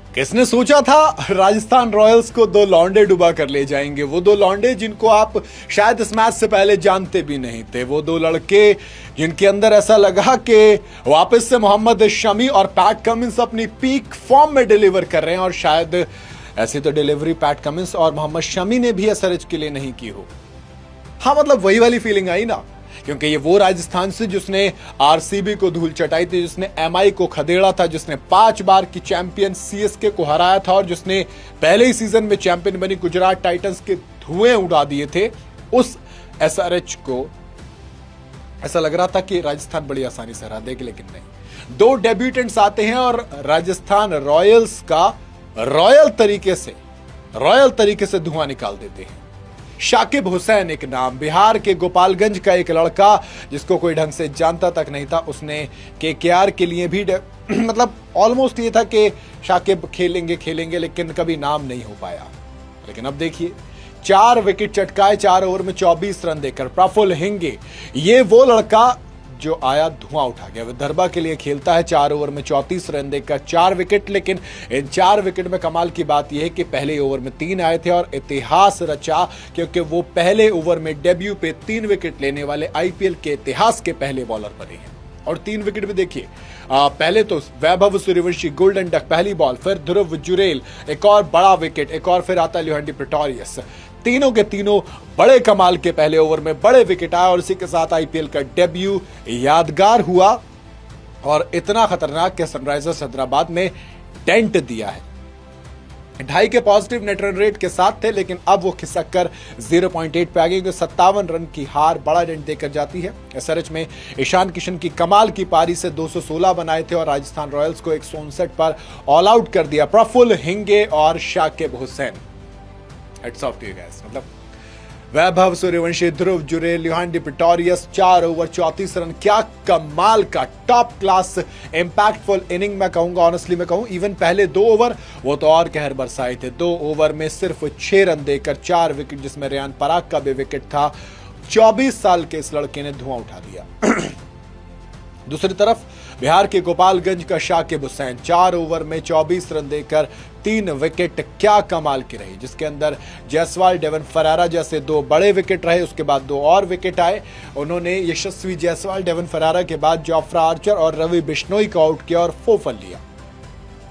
किसने सोचा था राजस्थान रॉयल्स को दो लौंडे डुबा कर ले जाएंगे। वो दो लौंडे जिनको आप शायद इस मैच से पहले जानते भी नहीं थे। वो दो लड़के जिनके अंदर ऐसा लगा कि वापस से मोहम्मद शमी और पैट कमिंस अपनी पीक फॉर्म में डिलीवर कर रहे हैं। और शायद ऐसी तो डिलीवरी पैट कमिंस और मोहम्मद शमी ने भी एसआरएच के लिए नहीं की हो। हाँ, मतलब वही वाली फीलिंग आई ना, क्योंकि ये वो राजस्थान से जिसने आरसीबी को धूल चटाई थी, जिसने एमआई को खदेड़ा था, जिसने 5 बार की चैंपियन सीएसके को हराया था और जिसने पहले ही सीजन में चैंपियन बनी गुजरात टाइटंस के धुएं उड़ा दिए थे। उस एसआरएच को ऐसा लग रहा था कि राजस्थान बड़ी आसानी से हरा देगी, लेकिन नहीं। दो डेब्यूटेंट्स आते हैं और राजस्थान रॉयल्स का रॉयल तरीके से धुआं निकाल देते हैं। शाकिब हुसैन एक नाम, बिहार के गोपालगंज का एक लड़का जिसको कोई ढंग से जानता तक नहीं था। उसने केकेआर के लिए भी मतलब ऑलमोस्ट ये था कि शाकिब खेलेंगे, लेकिन कभी नाम नहीं हो पाया। लेकिन अब देखिए, 4 विकेट चटकाए 4 ओवर में 24 रन देकर। प्रफुल्ल हिंगे, ये वो लड़का जो आया धुआं उठा गया। विदर्भा के लिए खेलता है, 4 ओवर में 34 रन देकर 4 विकेट। लेकिन इन 4 विकेट में कमाल की बात यह है कि पहले ओवर में 3 आए थे और इतिहास रचा, क्योंकि वो पहले ओवर में डेब्यू पे 3 विकेट लेने वाले आईपीएल के इतिहास के पहले बॉलर बने हैं। और 3 विकेट भी देखिए, पहले तो वैभव सूर्यवंशी गोल्डन डक पहली बॉल, फिर ध्रुव जुरेल एक और बड़ा विकेट, एक और फिर आता ल्यूहांडी प्रेटोरियस। तीनों के तीनों बड़े कमाल के पहले ओवर में बड़े विकेट आए और इसी के साथ आईपीएल का डेब्यू यादगार हुआ और इतना खतरनाक कि सनराइजर्स हैदराबाद ने डेंट दिया है। 2.5 के पॉजिटिव नेट रन रेट के साथ थे, लेकिन अब वो खिसक कर 0.8 पे आ गए। 57 रन की हार बड़ा डेंट देकर जाती है। एसआरएच में ईशान किशन की कमाल की पारी से 216 बनाए थे और राजस्थान रॉयल्स को 159 पर ऑल आउट कर दिया। प्रफुल्ल हिंगे और Shakib Hussain, heads off to you guys. मतलब Vaibhav Suryavanshi, Dhruv Jurel, Lhuandre Pretorius, 4 over 34 run, क्या कमाल का टॉप क्लास इंपैक्टफुल इनिंग मैं कहूंगा। ऑनेस्टली मैं कहूं, इवन पहले 2 ओवर वो तो और कहर बरसाए थे। 2 ओवर में सिर्फ 6 रन देकर 4 विकेट, जिसमें रेयान पराग का भी विकेट था। 24 साल के इस लड़के ने धुआं उठा दिया। दूसरी तरफ बिहार के गोपालगंज का शाकिब हुसैन 4 ओवर में 24 रन देकर 3 विकेट, क्या कमाल की रही, जिसके अंदर जायसवाल, डेवन फरारा जैसे 2 बड़े विकेट रहे। उसके बाद 2 और विकेट आए। उन्होंने यशस्वी जायसवाल, डेवन फरारा के बाद जोफ्रा आर्चर और रवि बिश्नोई को आउट किया और 4 फल लिया।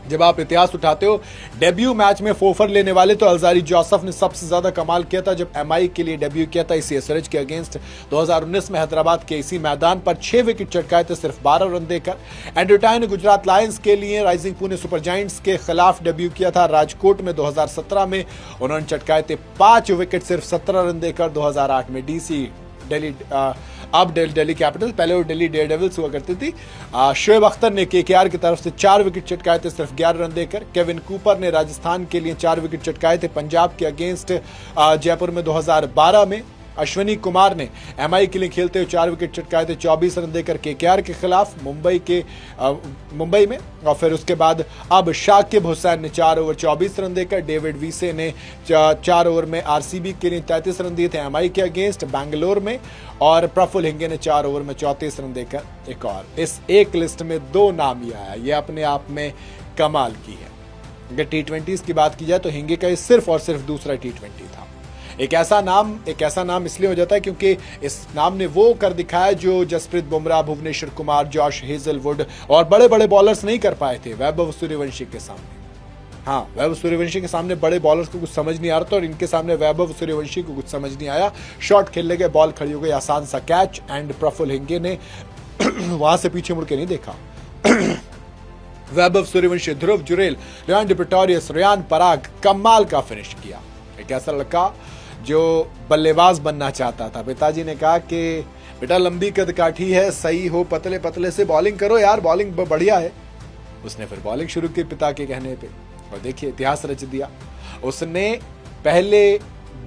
जब आप इतिहास उठाते हो, डेब्यू मैच में 4 फर लेने वाले तो अलजारी जोसेफ ने सबसे ज्यादा कमाल किया था जब एमआई के लिए डेब्यू किया था इसी एसआरएच के अगेंस्ट 2019 में हैदराबाद के इसी मैदान पर। 6 विकेट चटकाए थे सिर्फ 12 रन देकर। एंड्रू टाई ने गुजरात लायंस के लिए राइजिंग पुणे सुपर जायंट्स के खिलाफ डेब्यू किया था राजकोट में 2017 में। उन्होंने चटकाए थे 5 विकेट सिर्फ 17 रन देकर। 2008 में डीसी दिल्ली, अब दिल्ली कैपिटल, पहले वो दिल्ली डेयरडेविल्स हुआ करती थी। शोएब अख्तर ने केकेआर की तरफ से 4 विकेट चटकाए थे सिर्फ 11 रन देकर। केविन कूपर ने राजस्थान के लिए 4 विकेट चटकाए थे पंजाब के अगेंस्ट जयपुर में 2012 में। अश्विनी कुमार ने एमआई के लिए खेलते हुए 4 विकेट चटकाए थे 24 रन देकर केकेआर के खिलाफ मुंबई में। और फिर उसके बाद अब शाकिब हुसैन ने 4 ओवर 24 रन देकर, डेविड वीसे ने 4 ओवर में आरसीबी के लिए 33 रन दिए थे एमआई के अगेंस्ट बैंगलोर में। और प्रफुल्ल हिंगे ने 4 ओवर में 34 रन देकर एक और। इस एक लिस्ट में 2 नाम ही आया, ये अपने आप में कमाल की है। अगर टी20 की बात की जाए तो हिंगे का सिर्फ और सिर्फ दूसरा टी20 था। एक ऐसा नाम इसलिए हो जाता है क्योंकि इस नाम ने वो कर दिखाया जो जसप्रीत बुमराह, भुवनेश्वर कुमार, जॉश हेजलवुड और बड़े बड़े बॉलर्स नहीं कर पाए थे वैभव सूर्यवंशी के सामने। हाँ, वैभव सूर्यवंशी के सामने बड़े बॉलर्स को कुछ समझ नहीं आ रहा था और इनके सामने वैभव सूर्यवंशी को कुछ समझ नहीं आया। शॉट खेलने के, बॉल खड़ी हो गई, आसान सा कैच, एंड प्रफुल्ल हिंगे ने वहां से पीछे मुड़ के नहीं देखा। वैभव Suryavanshi, Dhruv Jurel, Lhuandre Pretorius, Ryan पराग, कमाल का फिनिश किया। एक ऐसा लड़का जो बल्लेबाज बनना चाहता था। पिताजी ने कहा कि बेटा लंबी कद काठी है, सही हो, पतले पतले से बॉलिंग करो यार, बॉलिंग बढ़िया है। उसने फिर बॉलिंग शुरू की पिता के कहने पे और देखिए इतिहास रच दिया। उसने पहले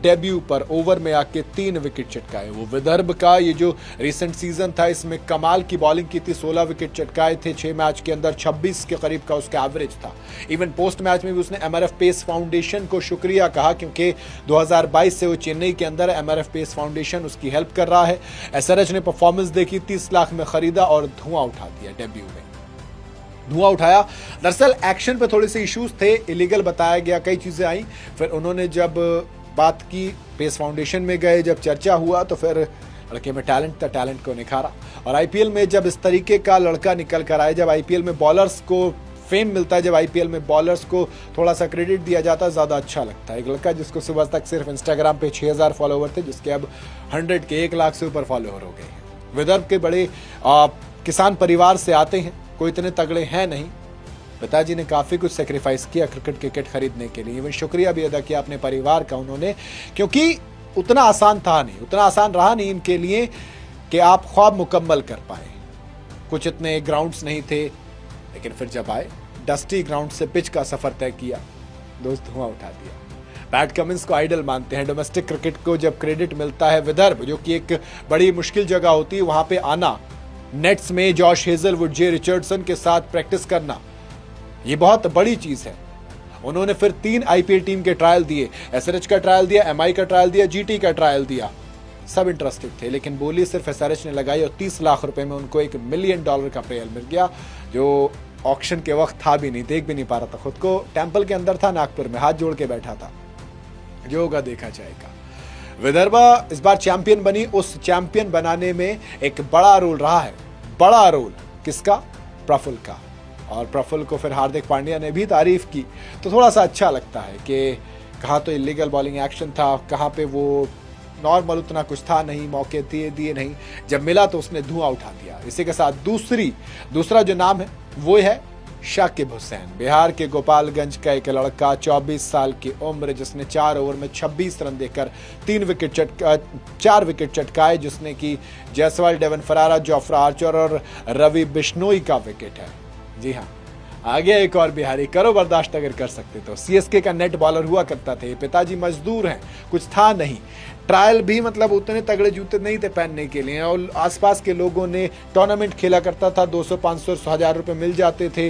डेब्यू पर ओवर में आके 3 विकेट चटकाए। वो विदर्भ का ये जो रिसेंट सीजन था इसमें कमाल की बॉलिंग की थी। 16 विकेट चटकाए थे 6 मैच के अंदर, 26 के करीब का उसका एवरेज था। इवन पोस्ट मैच में भी उसने एमआरएफ पेस फाउंडेशन को शुक्रिया कहा क्योंकि 2022 से वो चेन्नई के अंदर एमआरएफ पेस फाउंडेशन उसकी हेल्प कर रहा है। एसआरएच ने परफॉर्मेंस देखी, 30 लाख में खरीदा और धुआं उठा दिया डेब्यू में। धुआं उठाया। दरअसल एक्शन पे थोड़े से इश्यूज थे, इलीगल बताया गया, कई चीजें आई। फिर उन्होंने जब बात की, पेस फाउंडेशन में गए, जब चर्चा हुआ तो फिर लड़के में टैलेंट था, टैलेंट को निखारा। और आईपीएल में जब इस तरीके का लड़का निकल कर आए, जब आईपीएल में बॉलर्स को फेम मिलता है, जब आईपीएल में बॉलर्स को थोड़ा सा क्रेडिट दिया जाता है, ज्यादा अच्छा लगता है। एक लड़का जिसको सुबह तक सिर्फ इंस्टाग्राम पे 6000 फॉलोवर थे, जिसके अब 100 के 1 लाख से ऊपर फॉलोवर हो गए हैं। विदर्भ के बड़े किसान परिवार से आते हैं, कोई इतने तगड़े हैं नहीं। पिताजी ने काफी कुछ सेक्रीफाइस किया क्रिकेट किट खरीदने के लिए, इवन शुक्रिया भी अदा किया अपने परिवार का उन्होंने, क्योंकि उतना आसान था नहीं, उतना आसान रहा नहीं इनके लिए कि आप ख्वाब मुकम्मल कर पाए। कुछ इतने ग्राउंड्स नहीं थे, लेकिन फिर जब आए, डस्टी ग्राउंड से पिच का सफर तय किया, दोस्त धुआं उठा दिया। पैट कमिंस को आइडल मानते हैं। डोमेस्टिक क्रिकेट को जब क्रेडिट मिलता है, विदर्भ जो कि एक बड़ी मुश्किल जगह होती है, वहां पे आना, नेट्स में जॉश हेजलवुड, जे रिचर्डसन के साथ प्रैक्टिस करना, ये बहुत बड़ी चीज है। उन्होंने फिर 3 आईपीएल टीम के ट्रायल दिए, एसआरएच का ट्रायल दिया, एमआई का ट्रायल दिया, जीटी का ट्रायल दिया। सब इंटरेस्टेड थे, लेकिन बोली सिर्फ एसआरएच ने लगाई और 30 लाख रुपए में उनको $1 मिलियन का पेयल मिल गया, जो ऑक्शन के वक्त था भी नहीं, देख भी नहीं पा रहा था खुद को। टेंपल के अंदर था, नागपुर में हाथ जोड़ के बैठा था। जो होगा देखा जाएगा। विदर्भा इस बार चैंपियन बनी, उस चैंपियन बनाने में एक बड़ा रोल रहा है। बड़ा रोल किसका? प्रफुल्ल का। और प्रफुल्ल को फिर हार्दिक पांड्या ने भी तारीफ की, तो थोड़ा सा अच्छा लगता है कि कहाँ तो इलीगल बॉलिंग एक्शन था, कहाँ पे वो नॉर्मल उतना कुछ था नहीं, मौके दिए नहीं, जब मिला तो उसने धुआं उठा दिया। इसी के साथ दूसरा जो नाम है वो है शाकिब हुसैन, बिहार के गोपालगंज का एक लड़का, 24 साल की उम्र, जिसने 4 ओवर में 26 रन देकर 4 विकेट चटकाए, जिसने की जायसवाल, डेवन फरारा, जोफ्रा आर्चर और रवि बिश्नोई का विकेट है। जी हाँ, आगे एक और बिहारी, करो बर्दाश्त अगर कर सकते तो। सीएसके का नेट बॉलर हुआ करता थे, पिताजी मजदूर हैं, कुछ था नहीं, ट्रायल भी मतलब उतने तगड़े जूते नहीं थे पहनने के लिए, और आसपास के लोगों ने टूर्नामेंट खेला करता था, 200, 500, 1000 रुपए मिल जाते थे,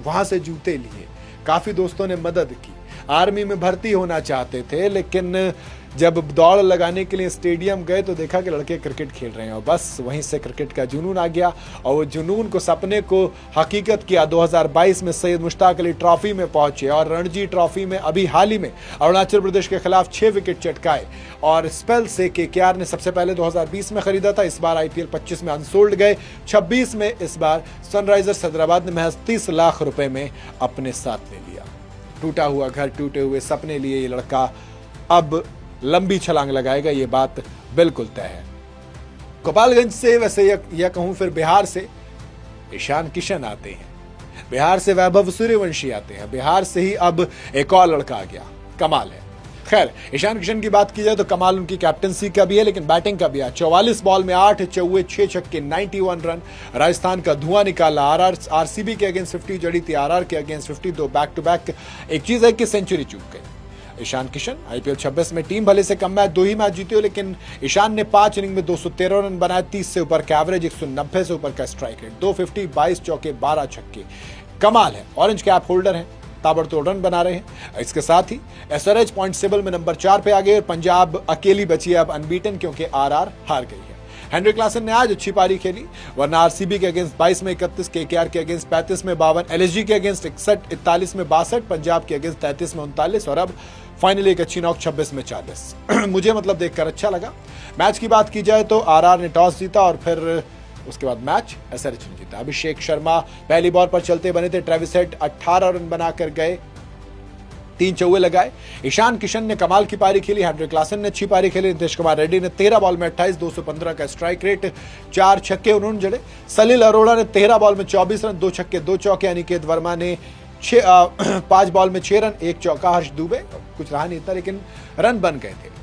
वहां से जूते लिए। काफी दोस्तों ने मदद की, आर्मी में भर्ती होना चाहते थे, लेकिन जब दौड़ लगाने के लिए स्टेडियम गए तो देखा कि लड़के क्रिकेट खेल रहे हैं, और बस वहीं से क्रिकेट का जुनून आ गया, और वो जुनून को, सपने को हकीकत किया। 2022 में सैयद मुश्ताक अली ट्रॉफी में पहुंचे, और रणजी ट्रॉफी में अभी हाल ही में अरुणाचल प्रदेश के खिलाफ 6 विकेट चटकाए। और स्पेल से केकेआर ने सबसे पहले 2020 में खरीदा था, इस बार आईपीएल 25 में अनसोल्ड गए, 26 में इस बार सनराइजर्स हैदराबाद ने महज 30 लाख रुपए में अपने साथ ले लिया। टूटा हुआ घर, टूटे हुए सपने लिए ये लड़का अब लंबी छलांग लगाएगा, ये बात बिल्कुल तय है। गोपालगंज से, वैसे यह कहूं फिर बिहार से ईशान किशन आते हैं, बिहार से वैभव सूर्यवंशी आते हैं, बिहार से ही अब एक और लड़का आ गया, कमाल है। खैर, ईशान किशन की बात की जाए तो कमाल उनकी कैप्टनसी का भी है, लेकिन बैटिंग का भी है। 44 बॉल में 8 चौके, 6 छक्के, 91 रन, राजस्थान का धुआं निकाला। आरसीबी के अगेंस्ट 50 जड़ी थी, आरआर के अगेंस्ट 52, बैक टू बैक। एक चीज है कि सेंचुरी चूक गई ईशान किशन। आईपीएल 26 में टीम भले से कम मैच, 2 ही मैच जीती हो, लेकिन ईशान ने 5 इनिंग में 213 रन बनाए, 30 से ऊपर का एवरेज, 190 से ऊपर का स्ट्राइक रेट, 250, 22 चौके, 12 छक्के, कमाल है। ऑरेंज कैप होल्डर हैं, ताबड़तोड़ रन बना रहे हैं। इसके साथ ही एसआरएच पॉइंट टेबल में नंबर 4 पे आ गए, और पंजाब अकेली बची है अब अनबीटन, क्योंकि आरआर हार गई है। हेनरी क्लासन ने आज अच्छी पारी खेली, वरना आरसीबी के अगेंस्ट 22 में 31, केकेआर के अगेंस्ट 35 में 52, एलएसजी के अगेंस्ट 41 में 62, पंजाब के अगेंस्ट 33 में 39, और अब फाइनली एक अच्छी नॉक 26 में 40। मुझे मतलब देखकर अच्छा लगा। मैच की बात की जाए तो आरआर ने टॉस जीता और फिर उसके बाद मैच एसआरएच ने जीता। अभिषेक शर्मा पहली बॉल पर चलते बने थे, ट्रेविस हेड 18 रन बनाकर गए, 3 चौके लगाए। ईशान किशन ने कमाल की पारी खेली, हेनरी क्लासन ने अच्छी पारी खेली, नीतीश कुमार रेड्डी ने 13 बॉल में 28, 215 का स्ट्राइक रेट, 4 छक्के उन्होंने जड़े। सलील अरोड़ा ने 13 बॉल में 24 रन, 2 छक्के 2 चौके। अनिकेत वर्मा ने 5 बॉल में 6 रन, 1 चौका। हर्ष दुबे कुछ रहा नहीं था, लेकिन रन बन गए थे।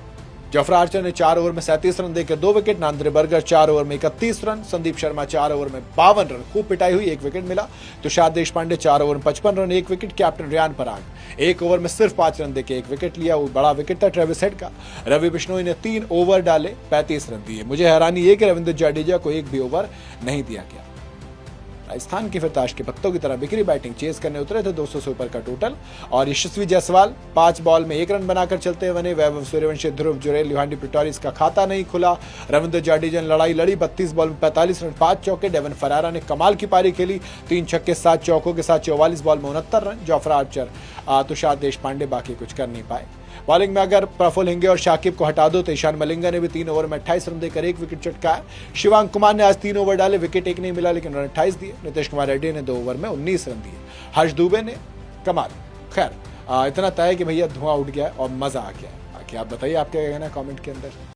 जोफ्रा आर्चर ने 4 ओवर में 37 रन देकर 2 विकेट। नांद्रे बर्गर 4 ओवर में 31 रन। संदीप शर्मा 4 ओवर में 52 रन, खूब पिटाई हुई, 1 विकेट मिला। तुषार देशपांडे 4 ओवर में 55 run, 1 wicket. Captain Riyan Parag 1 over में सिर्फ 5 रन देकर 1 विकेट लिया, वो बड़ा विकेट था ट्रेविस हेड का। रवि बिश्नोई ने 3 ओवर डाले, 35 रन दिए। मुझे हैरानी ये कि रविंद्र जडेजा को 1 भी ओवर नहीं दिया गया। राजस्थान की फिर ताश के पत्तों की तरह बिखरी बैटिंग चेस करने उतरे थे, 200 से ऊपर का टोटल। और यशस्वी जायसवाल 5 बॉल में 1 रन बनाकर चलते बने। वैभव सूर्यवंशी, ध्रुव जुरेल, युहांडी प्रिटोरिस का खाता नहीं खुला। रविंद्र जडेजा ने लड़ाई लड़ी, 32 बॉल में 45 रन 5 चौके। डेवन फरारा ने कमाल की पारी खेली, 3 छक्के 7 चौकों के साथ 44 बॉल में 69 run. Jofra Archer, Tushar Deshpande बाकी कुछ कर नहीं पाए। बॉलिंग में अगर प्रफुल्ल हिंगे और शाकिब को हटा दो तो ईशान मलिंगा ने भी 3 ओवर में 28 रन देकर 1 विकेट चटकाया। शिवांग कुमार ने आज 3 ओवर डाले, विकेट एक नहीं मिला लेकिन रन 28 दिए। नीतीश कुमार रेड्डी ने 2 ओवर में 19 रन दिए। हर्ष दुबे ने कमाल। खैर इतना तय है कि भैया धुआं उठ गया और मजा आ गया। बाकी आप बताइए, आपके कहना कमेंट के अंदर।